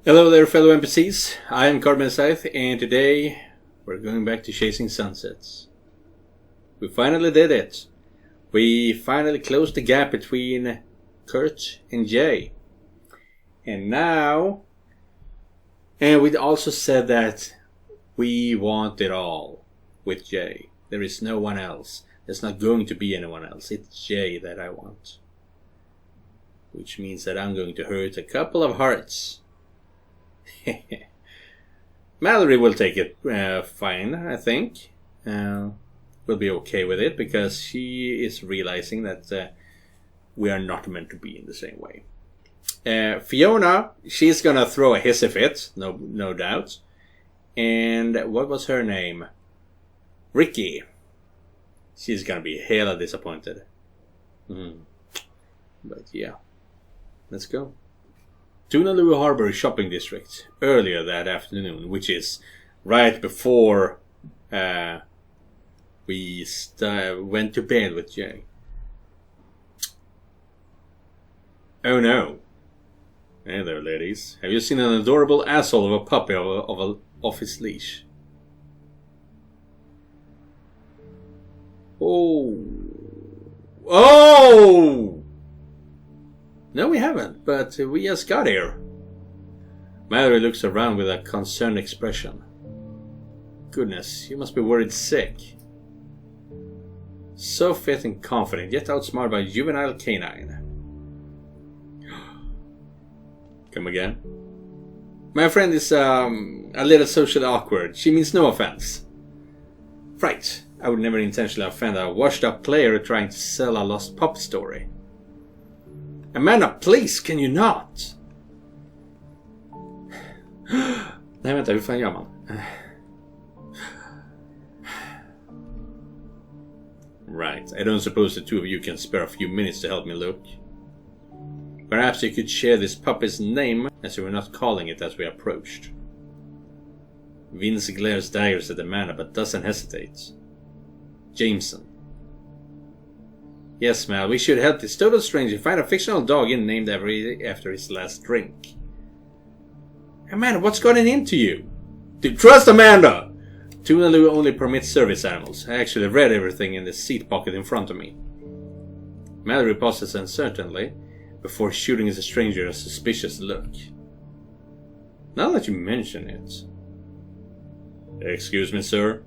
Hello there, fellow NPCs. I am Scythe, and today we're going back to chasing sunsets. We finally did it. We finally closed the gap between Kurt and Jay. And now... And we also said that we want it all with Jay. There is no one else. There's not going to be anyone else. It's Jay that I want. Which means that I'm going to hurt a couple of hearts. Mallory will take it fine, I think. We'll be okay with it because she is realizing that we are not meant to be in the same way. Fiona, she's gonna throw a hissy fit, no doubt. And what was her name? Ricky. She's gonna be hella disappointed. But yeah, let's go. Tunaloo Harbor Shopping District, earlier that afternoon, which is right before we went to bed with Jay. Oh no. Hey there, ladies. Have you seen an adorable asshole of a puppy off his leash? Oh! Oh! No, we haven't, but we just got here. Mallory looks around with a concerned expression. Goodness, you must be worried sick. So fit and confident, yet outsmarted by a juvenile canine. Come again? My friend is a little socially awkward. She means no offense. Right, I would never intentionally offend a washed-up player trying to sell a lost pup story. Amanda, please, can you not? Nej, vänta, hur fan gör man? Right, I don't suppose the two of you can spare a few minutes to help me look. Perhaps you could share this puppy's name, as you were not calling it as we approached. Vince glares daggers at Amanda, but doesn't hesitate. Jameson. Yes, Mal, we should help this total stranger find a fictional dog named after his last drink. Amanda, what's gotten into you? Trust Amanda! Tunaloo only permits service animals. I actually read everything in the seat pocket in front of me. Mallory pauses uncertainly before shooting the stranger a suspicious look. Now that you mention it... Excuse me, sir?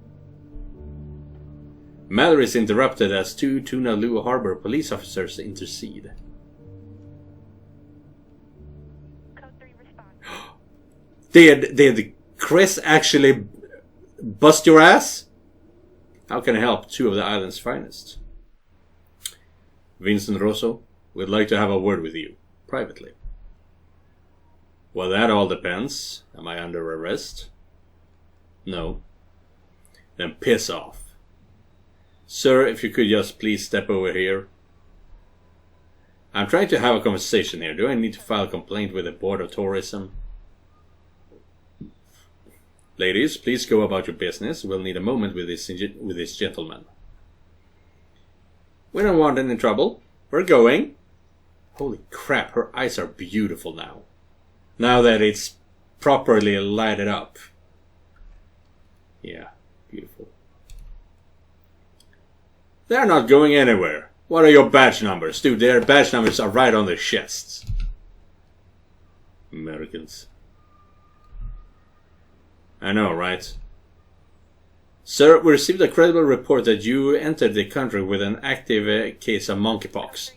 Mallory is interrupted as two Tunaloo Harbor police officers intercede. Code 3 respond. Did Chris actually bust your ass? How can I help two of the island's finest? Vincent Rosso would like to have a word with you, privately. Well, that all depends. Am I under arrest? No. Then piss off. Sir, if you could just please step over here. I'm trying to have a conversation here. Do I need to file a complaint with the Board of Tourism? Ladies, please go about your business. We'll need a moment with this gentleman. We don't want any trouble. We're going. Holy crap, her eyes are beautiful now. Now that it's properly lighted up. Yeah, beautiful. They're not going anywhere. What are your badge numbers? Dude, their badge numbers are right on their chests. Americans. I know, right? Sir, we received a credible report that you entered the country with an active case of monkeypox.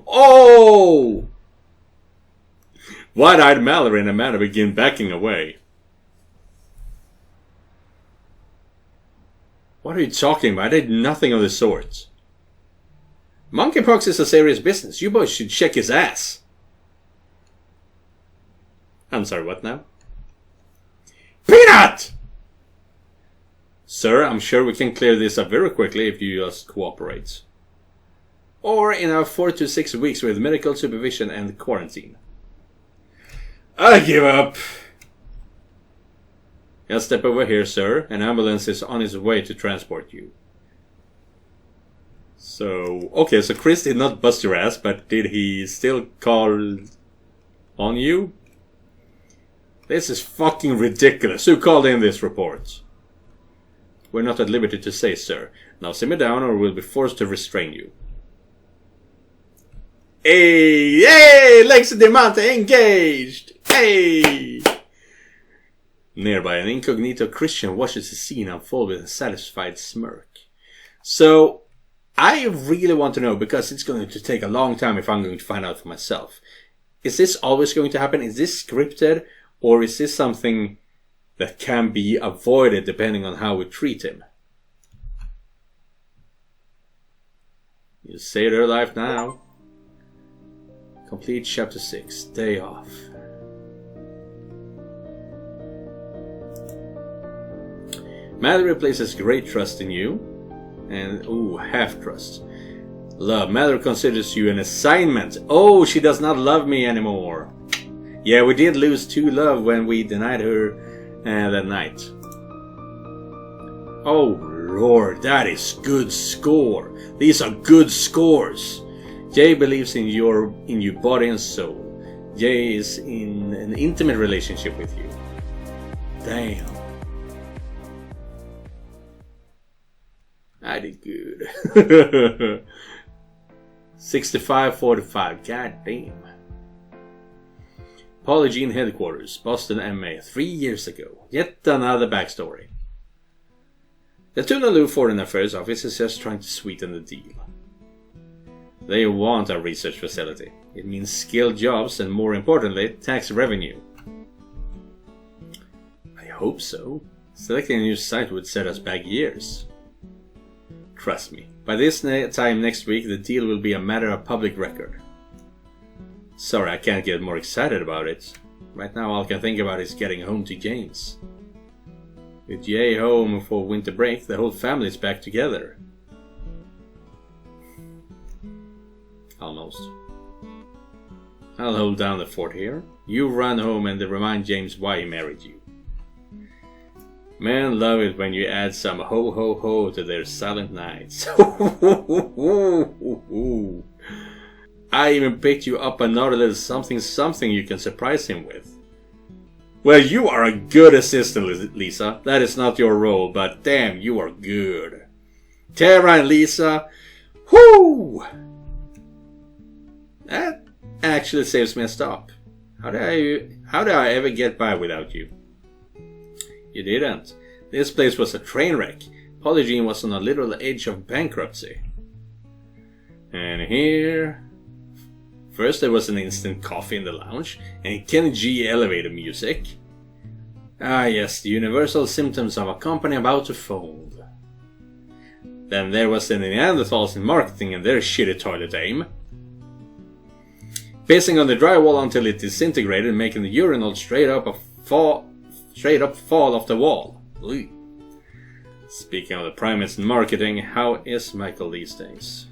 Oh! Wide-eyed Mallory and Amanda begin backing away. What are you talking about? I did nothing of the sort. Monkeypox is a serious business. You boys should check his ass. I'm sorry, what now? Peanut! Sir, I'm sure we can clear this up very quickly if you just cooperate. Or in our 4 to 6 weeks with medical supervision and quarantine. I give up. Just step over here, sir. An ambulance is on its way to transport you. So, okay, so Chris did not bust your ass, but did he still call on you? This is fucking ridiculous. Who called in this report? We're not at liberty to say, sir. Now simmer down or we'll be forced to restrain you. Hey! Hey! Lexi Diamante engaged! Hey! Nearby, an incognito Christian watches the scene unfold with a satisfied smirk. So, I really want to know, because it's going to take a long time if I'm going to find out for myself. Is this always going to happen? Is this scripted? Or is this something that can be avoided depending on how we treat him? You saved her life now. Complete chapter 6. Day off. Mallory places great trust in you. And, ooh, half trust. Love. Mallory considers you an assignment. Oh, she does not love me anymore. Yeah, we did lose 2 love when we denied her that night. Oh, Lord, that is good score. These are good scores. Jay believes in your body and soul. Jay is in an intimate relationship with you. Damn. I did good. 65-45. God damn. Polygene headquarters, Boston, MA, 3 years ago. Yet another backstory. The Tunaloo Foreign Affairs office is just trying to sweeten the deal. They want a research facility. It means skilled jobs and, more importantly, tax revenue. I hope so. Selecting a new site would set us back years. Trust me, by this time next week the deal will be a matter of public record. Sorry, I can't get more excited about it. Right now all I can think about is getting home to James. With Jay home for winter break, the whole family is back together. Almost. I'll hold down the fort here. You run home and remind James why he married you. Men love it when you add some ho ho ho to their silent nights. I even picked you up another little something you can surprise him with. Well, you are a good assistant, Lisa. That is not your role, but damn, you are good. Tara and Lisa, whoo! That actually saves me a stop. How did I ever get by without you? You didn't. This place was a train wreck. Polygene was on a literal edge of bankruptcy. And here... First there was an instant coffee in the lounge, and Kenny G elevator music. Ah yes, the universal symptoms of a company about to fold. Then there was the Neanderthals in marketing and their shitty toilet aim. Pissing on the drywall until it disintegrated, making the urinal straight up fall off the wall. Ugh. Speaking of the primates in marketing, how is Michael these days?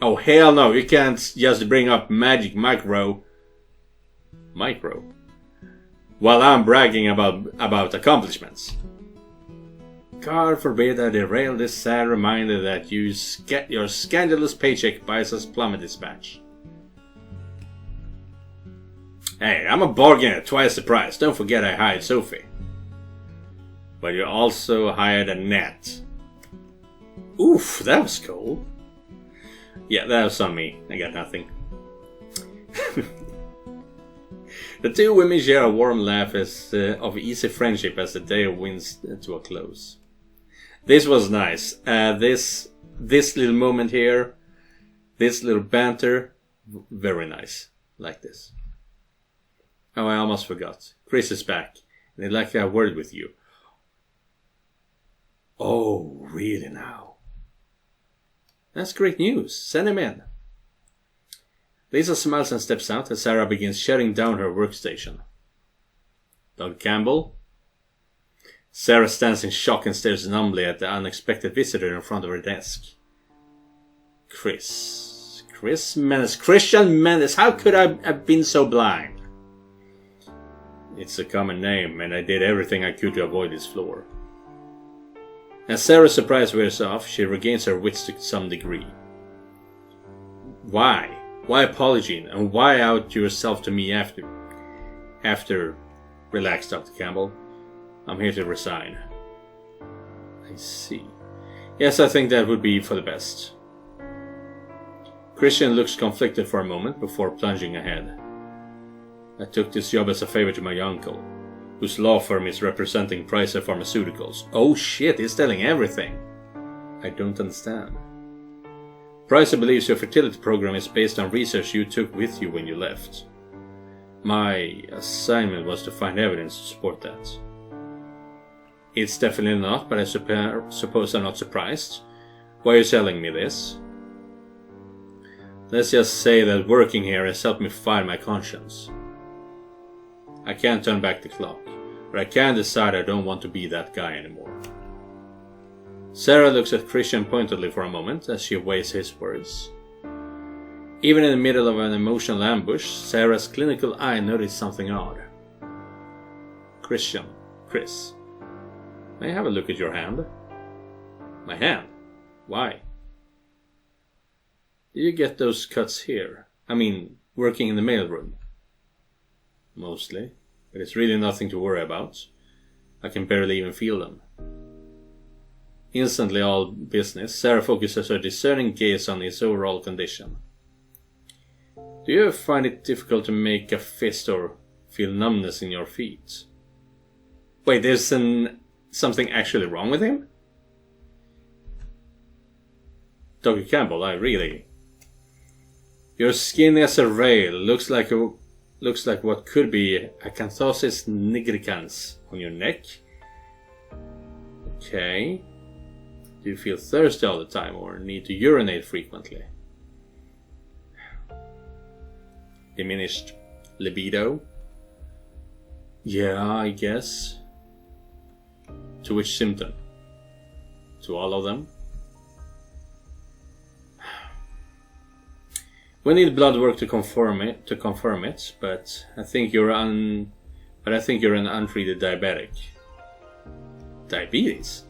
Oh hell no, you can't just bring up Magic Micro while I'm bragging about accomplishments. God forbid I derail this sad reminder that your scandalous paycheck buys us plummet dispatch. Hey, I'm a bargain at twice the price. Don't forget I hired Sophie. But you also hired Annette. Oof, that was cold. Yeah, that was on me. I got nothing. The 2 women share a warm laugh of easy friendship as the day winds to a close. This was nice. This little moment here, this little banter, very nice. Like this. Oh, I almost forgot. Chris is back, and he'd like to have a word with you. Oh, really now? That's great news. Send him in. Lisa smiles and steps out as Sarah begins shutting down her workstation. Doug Campbell? Sarah stands in shock and stares numbly at the unexpected visitor in front of her desk. Christian Mendes. How could I have been so blind? It's a common name, and I did everything I could to avoid his floor. As Sarah's surprise wears off, she regains her wits to some degree. Why? Why apology? And why out yourself to me after? Relax, Dr. Campbell. I'm here to resign. I see. Yes, I think that would be for the best. Christian looks conflicted for a moment before plunging ahead. I took this job as a favor to my uncle, whose law firm is representing Pricer Pharmaceuticals. Oh shit, he's telling everything. I don't understand. Pricer believes your fertility program is based on research you took with you when you left. My assignment was to find evidence to support that. It's definitely not, but I suppose I'm not surprised. Why are you telling me this? Let's just say that working here has helped me find my conscience. I can't turn back the clock, but I can decide I don't want to be that guy anymore. Sarah looks at Christian pointedly for a moment as she weighs his words. Even in the middle of an emotional ambush, Sarah's clinical eye noticed something odd. Christian, Chris, may I have a look at your hand? My hand? Why? Did you get those cuts here? I mean, working in the mailroom? Mostly, but it's really nothing to worry about. I can barely even feel them. Instantly all business, Sarah focuses her discerning gaze on his overall condition. Do you ever find it difficult to make a fist or feel numbness in your feet? Wait, there's something actually wrong with him? Dr. Campbell, Your skin as a rail looks like what could be acanthosis nigricans on your neck. Okay. Do you feel thirsty all the time or need to urinate frequently? Diminished libido? Yeah, I guess. To which symptom? To all of them? We need blood work to confirm it, but I think you're an untreated diabetic. Diabetes?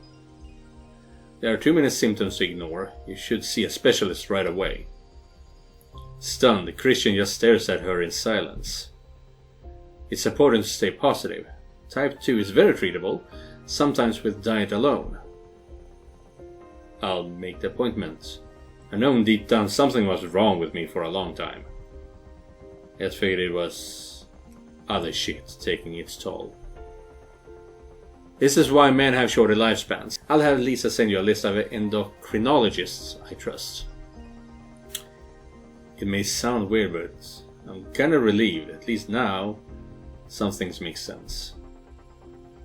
There are too many symptoms to ignore. You should see a specialist right away. Stunned, Christian just stares at her in silence. It's important to stay positive. Type 2 is very treatable, sometimes with diet alone. I'll make the appointment. I've known deep down something was wrong with me for a long time. I just figured it was other shit taking its toll. This is why men have shorter lifespans. I'll have Lisa send you a list of endocrinologists I trust. It may sound weird, but I'm kinda relieved. At least now, some things make sense.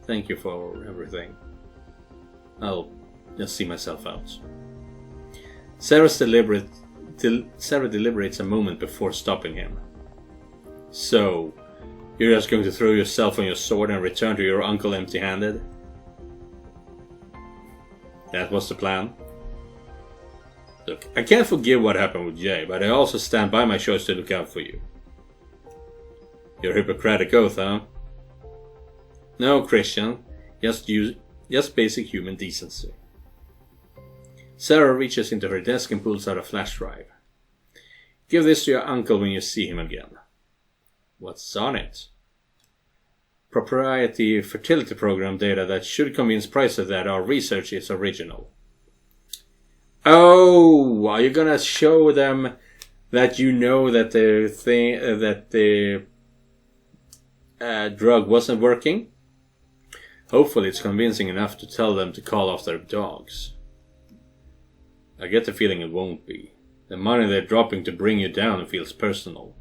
Thank you for everything. I'll just see myself out. Sarah deliberates a moment before stopping him. So, you're just going to throw yourself on your sword and return to your uncle empty-handed? That was the plan? Look, I can't forgive what happened with Jay, but I also stand by my choice to look out for you. Your Hippocratic oath, huh? No, Christian. Just basic human decency. Sarah reaches into her desk and pulls out a flash drive. Give this to your uncle when you see him again. What's on it? Proprietary fertility program data that should convince Pricer that our research is original. Oh, are you gonna show them that you know that the drug wasn't working? Hopefully it's convincing enough to tell them to call off their dogs. I get the feeling it won't be. The money they're dropping to bring you down feels personal.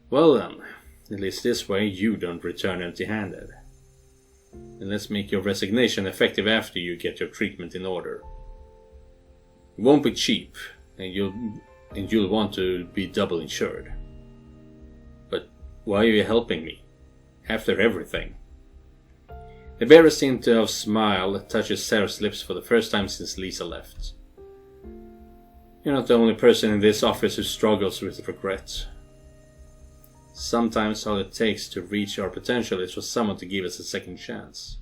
Well then, at least this way you don't return empty-handed. And let's make your resignation effective after you get your treatment in order. It won't be cheap, and you'll want to be double insured. But why are you helping me? After everything? The barest hint of smile touches Sarah's lips for the first time since Lisa left. You're not the only person in this office who struggles with regret. Sometimes all it takes to reach our potential is for someone to give us a second chance.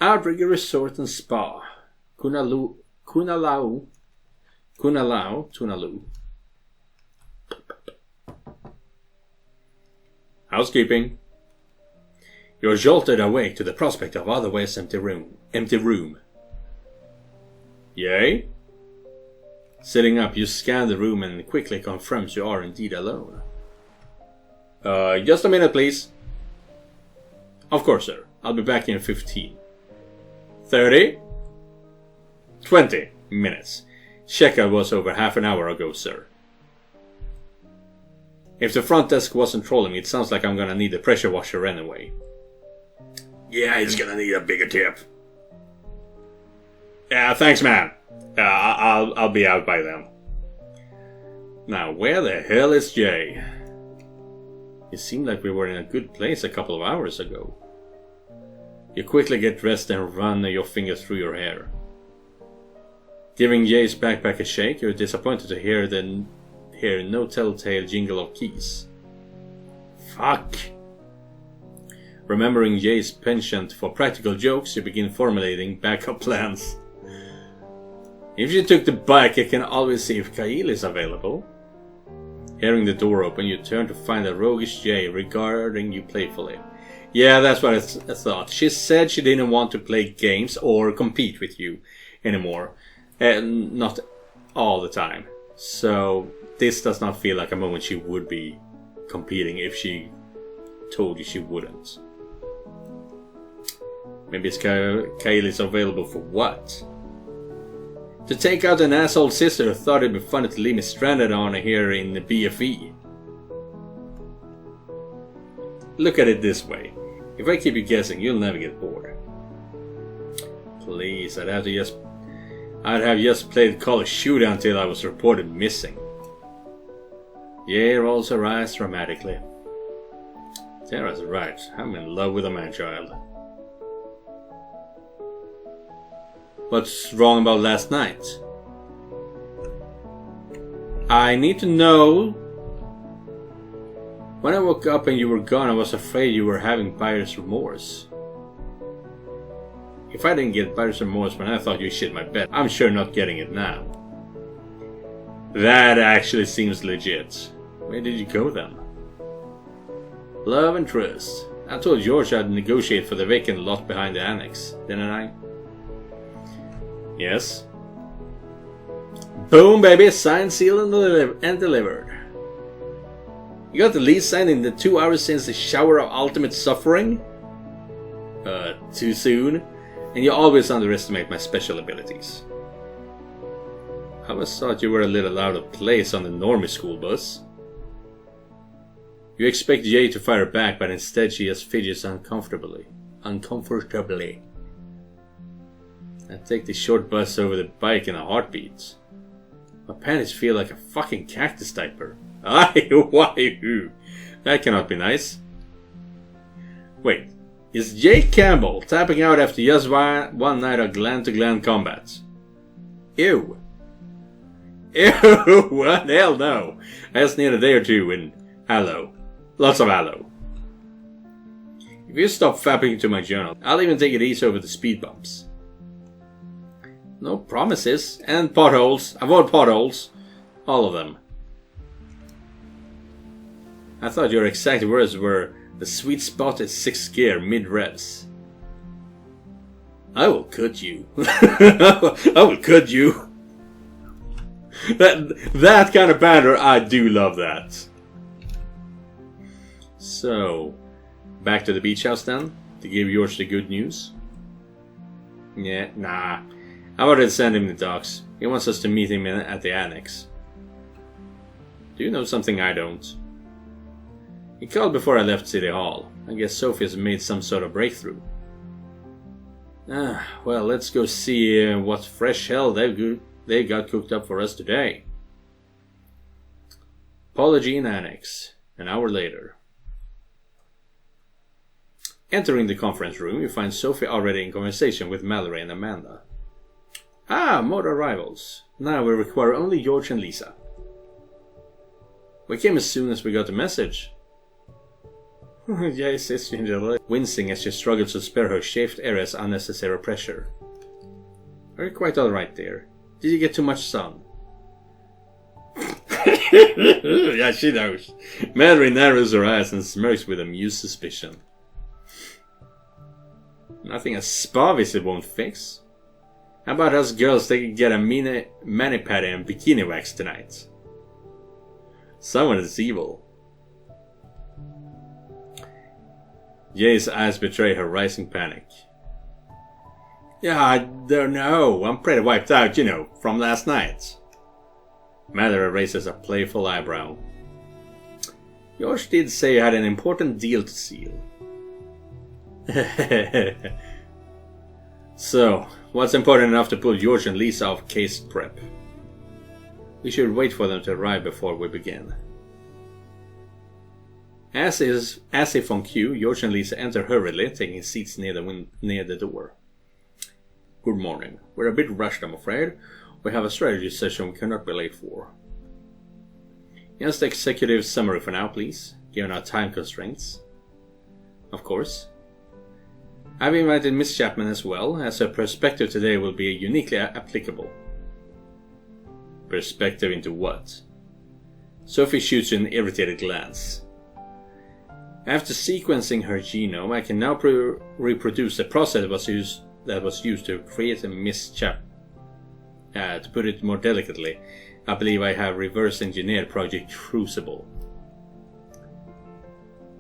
Outrigger Resort and Spa. Tunalu. Housekeeping. You're jolted awake to the prospect of otherwise empty room. Yay? Sitting up, you scan the room and quickly confirms you are indeed alone. Just a minute, please. Of course, sir. I'll be back in 15. 30? 20 minutes. Checkout was over half an hour ago, sir. If the front desk wasn't trolling me, it sounds like I'm gonna need a pressure washer anyway. Yeah, it's gonna need a bigger tip. Yeah, thanks, man. I'll be out by then. Now, where the hell is Jay? It seemed like we were in a good place a couple of hours ago. You quickly get dressed and run your fingers through your hair. Giving Jay's backpack a shake, you're disappointed to hear no telltale jingle of keys. Fuck! Remembering Jay's penchant for practical jokes, you begin formulating backup plans. If you took the bike, I can always see if Kyle is available. Hearing the door open, you turn to find a roguish Jay regarding you playfully. Yeah, that's what I thought. She said she didn't want to play games or compete with you anymore. Not all the time. So this does not feel like a moment she would be competing if she told you she wouldn't. Maybe Kyle is available for what? To take out an asshole sister who thought it'd be funny to leave me stranded on here in the BFE. Look at it this way. If I keep you guessing, you'll never get bored. Please, I'd have just played Call of Duty until I was reported missing. Yeah, rolls her eyes dramatically. Tara's right. I'm in love with a man-child. What's wrong about last night? I need to know. When I woke up and you were gone, I was afraid you were having buyer's remorse. If I didn't get buyer's remorse when I thought you shit my bed, I'm sure not getting it now. That actually seems legit. Where did you go then? Love and trust. I told George I'd negotiate for the vacant lot behind the annex, didn't I? Yes. Boom, baby! Signed, sealed, and delivered. You got the lease signed in the 2 hours since the shower of ultimate suffering? Too soon? And you always underestimate my special abilities. I always thought you were a little out of place on the normie school bus. You expect Jay to fire back, but instead she just fidgets uncomfortably. I take the short bus over the bike in a heartbeat. My panties feel like a fucking cactus diaper. Aye, why? That cannot be nice. Wait, is Jay Campbell tapping out after just one night of gland-to-gland combat? Ew. Ew, what the hell no. I just need a day or two in aloe. Lots of aloe. If you stop fapping to my journal, I'll even take it easy over the speed bumps. No promises. And potholes. Avoid potholes. All of them. I thought your exact words were, the sweet spot is 6th gear, mid-revs. I will cut you. I will cut you. That kind of banter, I do love that. So, back to the beach house then, to give George the good news. Yeah, nah. I've already sent him the docs. He wants us to meet him at the annex. Do you know something I don't? He called before I left City Hall. I guess Sophie's made some sort of breakthrough. Well, let's go see what fresh hell they got cooked up for us today. Apology Annex. An hour later. Entering the conference room, you find Sophie already in conversation with Mallory and Amanda. More arrivals. Now we require only George and Lisa. We came as soon as we got the message. Yes, it's wincing as she struggles to spare her shaved areas unnecessary pressure. Are you quite alright there? Did you get too much sun? Yeah, she knows. Mallory narrows her eyes and smirks with amused suspicion. Nothing a spa visit won't fix. How about us girls taking get a mani-pedi and bikini wax tonight? Someone is evil. Jay's eyes betray her rising panic. Yeah, I don't know. I'm pretty wiped out, you know, from last night. Mallory raises a playful eyebrow. George did say you had an important deal to seal. So, what's important enough to pull George and Lisa off case prep? We should wait for them to arrive before we begin. As if on cue, George and Lisa enter hurriedly, taking seats near the door. Good morning. We're a bit rushed, I'm afraid. We have a strategy session we cannot be late for. Just the executive summary for now, please, given our time constraints. Of course. I've invited Miss Chapman as well, as her perspective today will be uniquely applicable. Perspective into what? Sophie shoots you an irritated glance. After sequencing her genome, I can now reproduce the process that was used to create a Miss Chapman. To put it more delicately, I believe I have reverse engineered Project Crucible.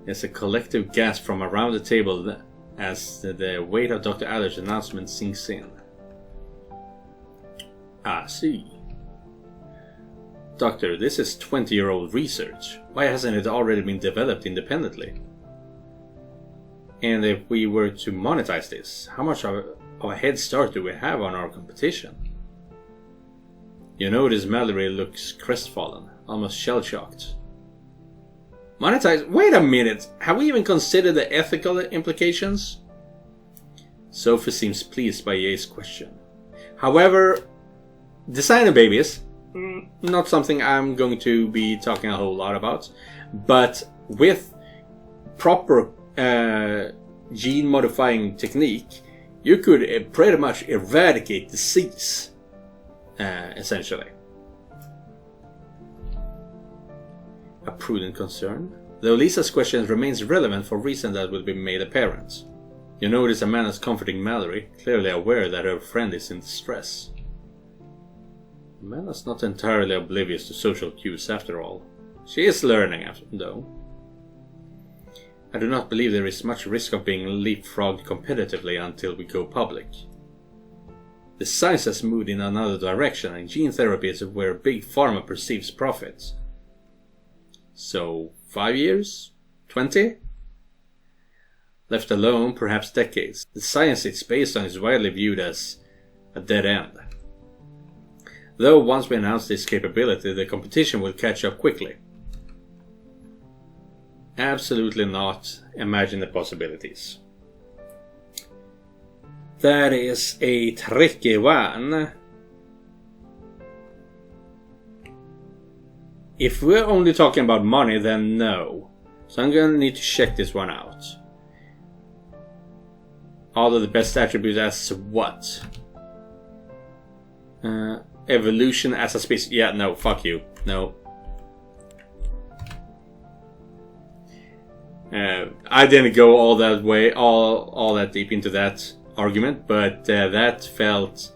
There's a collective gasp from around the table as the weight of Dr. Adler's announcement sinks in. I see. Doctor, this is 20-year-old research. Why hasn't it already been developed independently? And if we were to monetize this, how much of a head start do we have on our competition? You notice Mallory looks crestfallen, almost shell-shocked. Monetize? Wait a minute! Have we even considered the ethical implications? Sophie seems pleased by Ye's question. However, designer babies, not something I'm going to be talking a whole lot about, but with proper gene-modifying technique, you could pretty much eradicate disease. Essentially. A prudent concern, though Lisa's question remains relevant for reasons that will be made apparent. You notice Amanda's comforting Mallory, clearly aware that her friend is in distress. Amanda's not entirely oblivious to social cues after all. She is learning, though. I do not believe there is much risk of being leapfrogged competitively until we go public. The science has moved in another direction, and gene therapy is where Big Pharma perceives profits. So, 5 years? 20? Left alone, perhaps decades. The science it's based on is widely viewed as a dead end. Though once we announce this capability, the competition will catch up quickly. Absolutely not. Imagine the possibilities. That is a tricky one. If we're only talking about money, then no. So I'm gonna need to check this one out. All of the best attributes as what? Evolution as a species. Yeah, no, fuck you. No. I didn't go all that way, all that deep into that argument, but that felt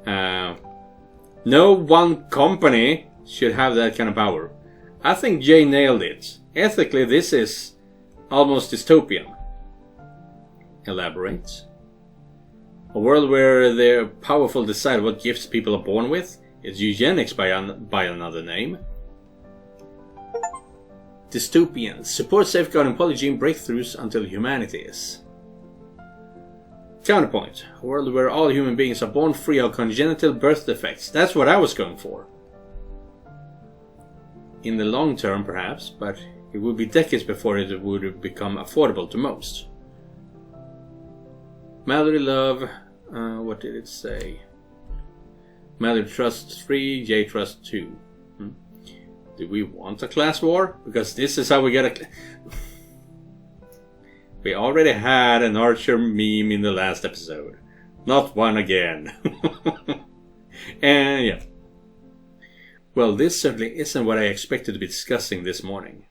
no one company should have that kind of power. I think Jay nailed it. Ethically, this is almost dystopian. Elaborate. A world where the powerful decide what gifts people are born with is eugenics by another name. Dystopian. Support safeguarding polygene breakthroughs until humanity is. Counterpoint. A world where all human beings are born free of congenital birth defects. That's what I was going for. In the long term, perhaps, but it would be decades before it would become affordable to most. Mallory love, what did it say? Mallory trust 3, Jay trust 2. Do we want a class war? Because this is how we get a... We already had an Archer meme in the last episode. Not one again. And yeah. Well, this certainly isn't what I expected to be discussing this morning.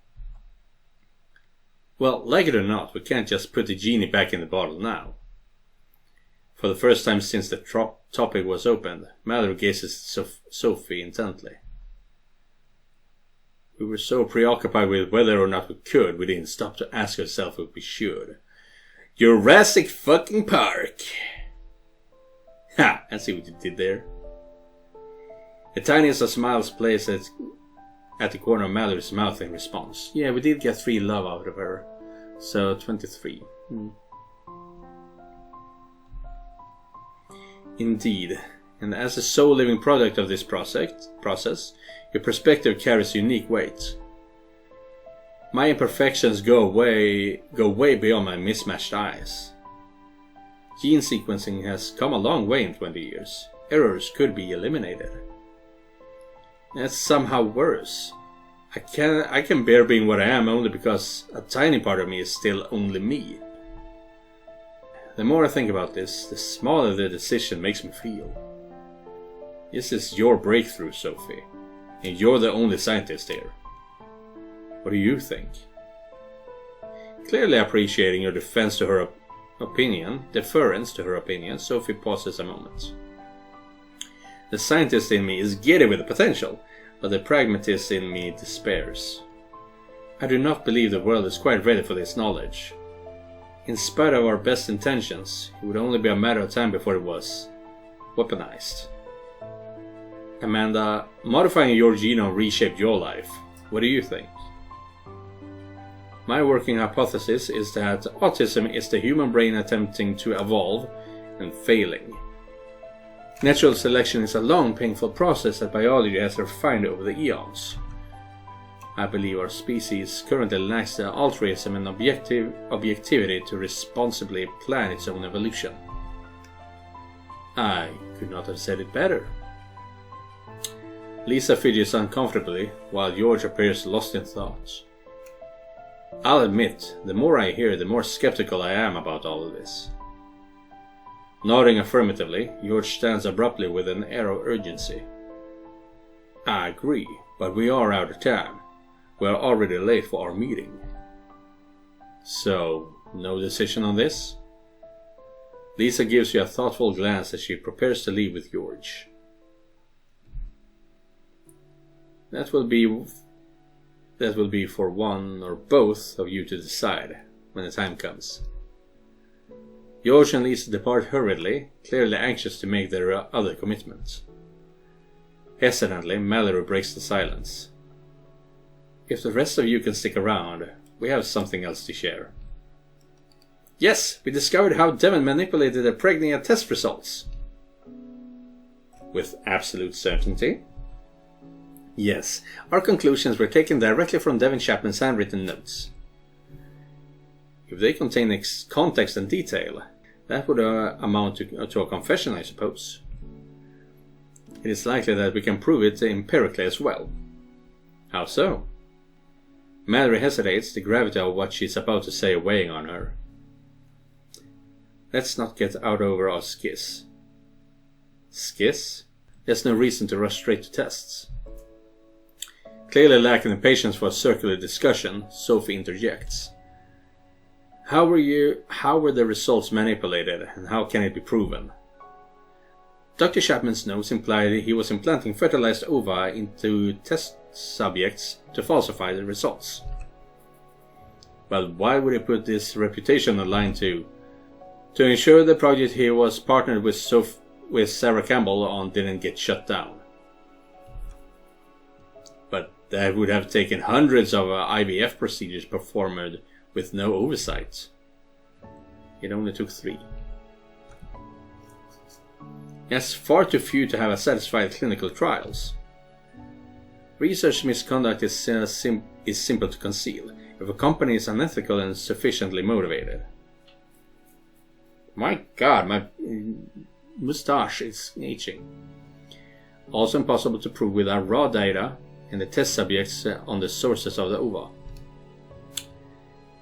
Well, like it or not, we can't just put the genie back in the bottle now. For the first time since the topic was opened, Mallory gazes at Sophie intently. We were so preoccupied with whether or not we could, we didn't stop to ask ourselves if we should. Jurassic fucking Park! Ha! And see what you did there? The tiniest of smiles plays at the corner of Mallory's mouth in response. Yeah, we did get 3 love out of her. So, 23. Indeed. And as a sole living product of this process, your perspective carries unique weight. My imperfections go way beyond my mismatched eyes. Gene sequencing has come a long way in 20 years. Errors could be eliminated. That's somehow worse. I can bear being what I am only because a tiny part of me is still only me. The more I think about this, the smaller the decision makes me feel. This is your breakthrough, Sophie, and you're the only scientist here. What do you think? Clearly appreciating your deference to her opinion, Sophie pauses a moment. The scientist in me is giddy with the potential, but the pragmatist in me despairs. I do not believe the world is quite ready for this knowledge. In spite of our best intentions, it would only be a matter of time before it was weaponized. Amanda, modifying your genome reshaped your life. What do you think? My working hypothesis is that autism is the human brain attempting to evolve and failing. Natural selection is a long, painful process that biology has refined over the eons. I believe our species currently lacks the altruism and objectivity to responsibly plan its own evolution. I could not have said it better. Lisa fidgets uncomfortably, while George appears lost in thought. I'll admit, the more I hear, the more skeptical I am about all of this. Nodding affirmatively, George stands abruptly with an air of urgency. I agree, but we are out of time. We are already late for our meeting. So, no decision on this? Lisa gives you a thoughtful glance as she prepares to leave with George. That will be for one or both of you to decide when the time comes. George and Lisa depart hurriedly, clearly anxious to make their other commitments. Hesitantly, Mallory breaks the silence. If the rest of you can stick around, we have something else to share. Yes, we discovered how Devon manipulated the Pregnia test results. With absolute certainty? Yes, our conclusions were taken directly from Devon Chapman's handwritten notes. If they contain context and detail, that would amount to a confession, I suppose. It is likely that we can prove it empirically as well. How so? Mallory hesitates, the gravity of what she's about to say weighing on her. Let's not get out over our skis. Skis? There's no reason to rush straight to tests. Clearly lacking the patience for a circular discussion, Sophie interjects. How were the results manipulated, and how can it be proven? Dr. Chapman's notes implied he was implanting fertilized ova into test subjects to falsify the results. Well, why would he put this reputation on the line to ensure the project he was partnered with Sarah Campbell on didn't get shut down? But that would have taken hundreds of IVF procedures performed with no oversight. It only took 3. Yes, far too few to have a satisfied clinical trials. Research misconduct is simple to conceal if a company is unethical and sufficiently motivated. My God, my moustache is itching. Also impossible to prove with our raw data and the test subjects on the sources of the ova.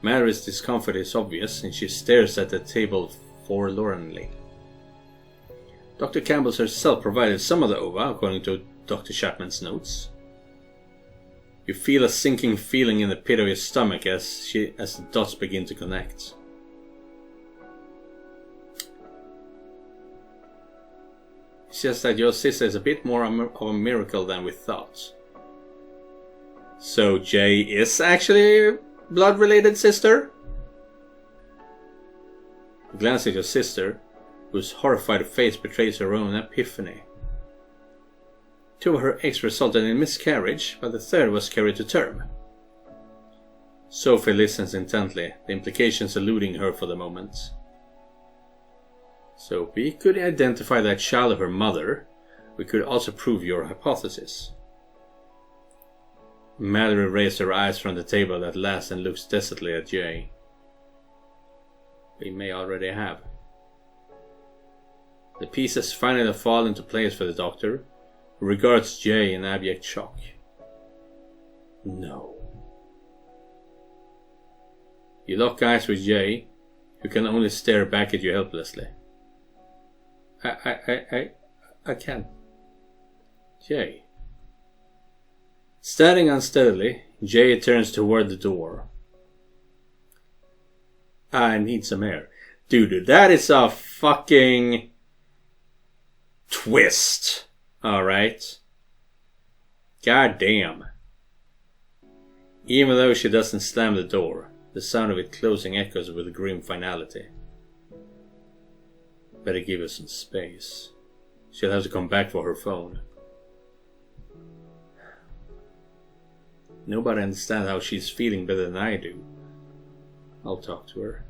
Mallory's discomfort is obvious, and she stares at the table forlornly. Dr. Campbell herself provided some of the ova, according to Dr. Chapman's notes. You feel a sinking feeling in the pit of your stomach as the dots begin to connect. It's just that your sister is a bit more of a miracle than we thought. So Jay is actually a blood-related sister? You glance at your sister, whose horrified face betrays her own epiphany. 2 of her eggs resulted in miscarriage, but the 3rd was carried to term. Sophie listens intently, the implications eluding her for the moment. So we could identify that child of her mother. We could also prove your hypothesis. Mallory raised her eyes from the table at last and looks desolately at Jay. We may already have. The pieces finally fall into place for the doctor, who regards Jay in abject shock. No. You lock eyes with Jay, who can only stare back at you helplessly. I can't. Jay. Standing unsteadily, Jay turns toward the door. I need some air. Dude, that is a fucking twist. Alright. God damn. Even though she doesn't slam the door, the sound of it closing echoes with grim finality. Better give her some space. She'll have to come back for her phone. Nobody understands how she's feeling better than I do. I'll talk to her.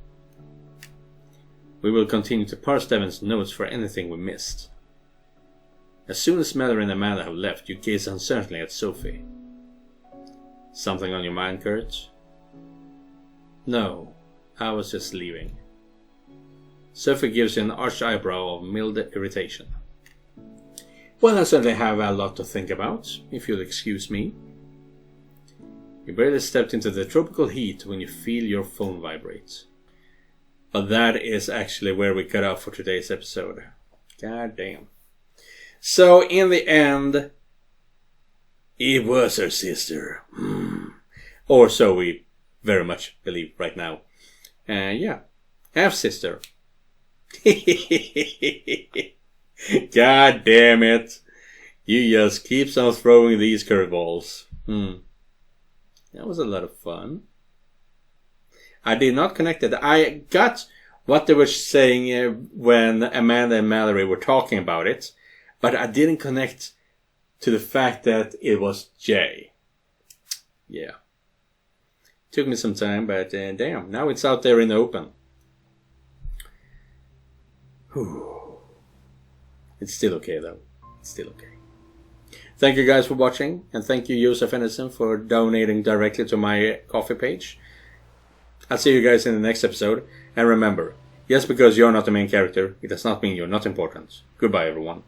We will continue to parse Devon's notes for anything we missed. As soon as Mallory and Amanda have left, you gaze uncertainly at Sophie. Something on your mind, Kurt? No, I was just leaving. Sophie gives you an arched eyebrow of mild irritation. Well, I certainly have a lot to think about, if you'll excuse me. You barely stepped into the tropical heat when you feel your phone vibrate. But that is actually where we cut off for today's episode. God damn. So, in the end, it was her sister. Or so we very much believe right now. Yeah, half-sister. God damn it. You just keep on throwing these curveballs. That was a lot of fun. I did not connect it. I got what they were saying when Amanda and Mallory were talking about it, but I didn't connect to the fact that it was Jay. Yeah. Took me some time, but damn, now it's out there in the open. Whew. It's still okay though. It's still okay. Thank you guys for watching, and thank you Josef Henderson for donating directly to my coffee page. I'll see you guys in the next episode, and remember, just because you're not the main character, it does not mean you're not important. Goodbye everyone.